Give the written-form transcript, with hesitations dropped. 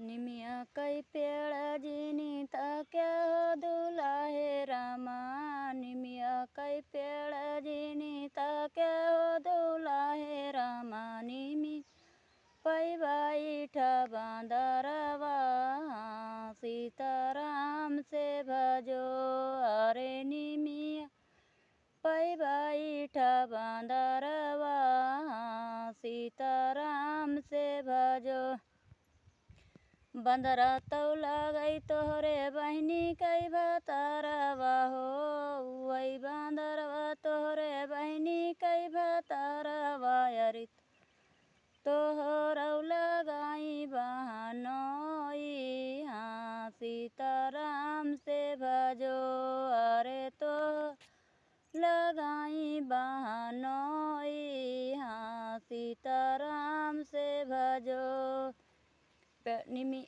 निमिया कई पेड़ जिनी क्या हो दुलाहे रामा। निमिया कई पेड़ जिनी क्या हो दुलाहे रामा। निमी पैबाइठ बांदरवा सीताराम से भजो। अरे निमिया पैबाइठ बांदरवा सीताराम से भजो। बंदरा तौला गई तोहरे बहनी कई भतारवा हो। वही बंदरवा तोहरे बहनी कई भतारवा। अरे तोहरौ लगाई बहनोई हाँ सीताराम से भजो। अरे तो लगाई बहनोई हाँ सीताराम से भजो। निमी